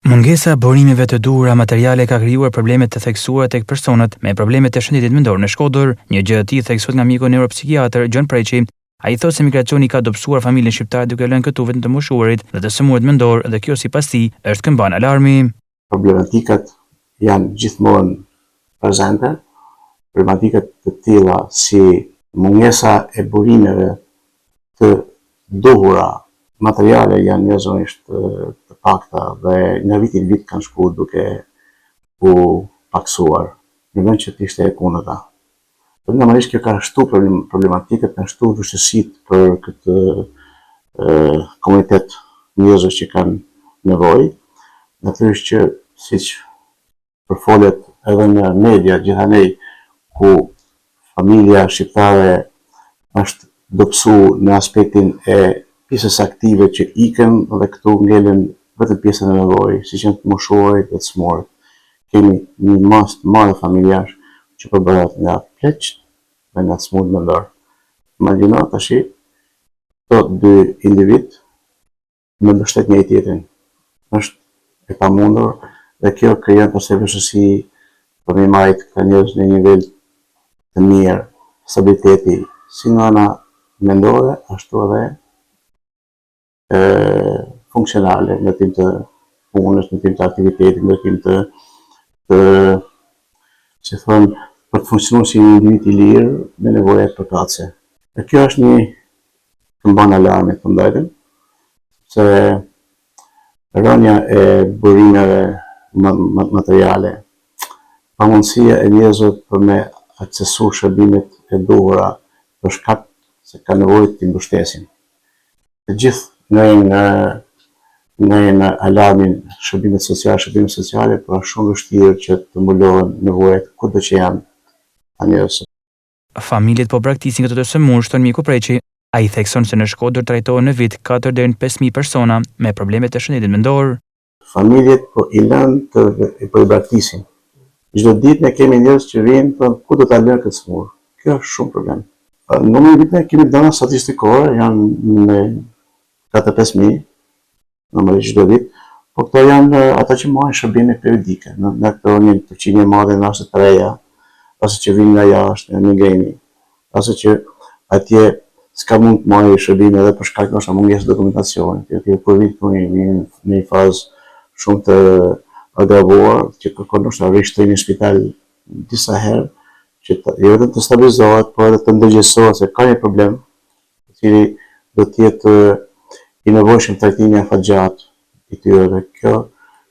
Mungesa e burimeve të duhura materiale ka krijuar probleme të theksuara tek personat me probleme të shëndetit mendor në Shkodër. Një gjë e tillë theksohet nga mjeku neuropsikiatër Gjon Preçi. Ai thotë se migracioni ka dobësuar familjen shqiptare duke lënë këtu vetëm të moshuarit dhe të sëmurët mendor dhe kjo sipas tij është këmbën alarmi. Problematikat janë gjithmonë prezente. Problematikat të tilla si mungesa e burimeve të duhura materiale janë njerëzisht të pakta dhe nga viti në vit kanë shkuar duke u paksuar, në vend që të ishte e kundërta. Normalisht kjo ka shtu problematikat, ka shtu vështirësitë për këtë komunitet njerëzish që kanë nevojë. Natyrisht që siç përfolet edhe në media gjithanej ku familja shqiptare është dobësuar në aspektin e pjesës aktive që ikën dhe këtu ngelen vetëm pjesën e nevojë, siç janë të moshuarit dhe të smurët. Kemi një masë të madhe familjash që përbëhet nga pleq dhe nga të smurët mendor. Imagjino tash këto dy individ me mbështet njëri tjetrin. Është e pamundur dhe kjo krijon pastaj vështirësi për me marrë këta njerëz në një nivel të mirë, stabiliteti, si nga ana mendore, ashtu edhe funksionale, në tim të punës, në tim të aktivitetit, në tim si thonë, për të funksionuar si një individ i lirë me nevoja të përkatëse. Dhe kjo është një këmbën alarmi të ndajtën, se rënja e burimeve materiale, pamundësia e njerëzve për me aksesu shërbimet e duhura për shkak se ka nevojë të mbështesin. Të gjithë në alarmin shërbimet sociale, por është shumë vështirë që të mbulohen nevojat kudo që janë ta njerëzve. Familjet po braktisin këto të sëmurë, shton mjeku Preçi. Ai thekson se në Shkodër trajtohen në vit 4 deri në 5.000 persona me probleme të shëndetit mendor. Familjet po i lënë po i braktisin. Çdo ditë ne kemi njerëz që vinë thonë ku do ta lërë këtë smurë. Kjo është shumë problem. Numri i viteve kemi dhëna statistikore, janë në 4-5.000, normalisht çdo vit, po këto janë ata që marrin shërbime periodike, në këto një përqindje e madhe në ashtë të reja, ose që vinë nga jashtë, nga migreni, ose që atje s'ka mund të marrë shërbime edhe për shkak të mungesës dokumentacioni, që kur vinë këtu në një fazë shumë të agravoar, që kërkon ndoshta rishtrimi në spital disa herë, që jo vetëm të stabilizohet, por edhe të ndërgjegjësohet se ka një problem, i cili do të jetë i nevojshëm trajtimi afatgjatë i tyre dhe kjo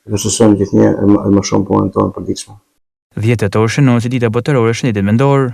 vështirëson gjithnjë më shumë punën tonë përditshme. 10 tetor shënohet si dita botërore e shëndetit mendor.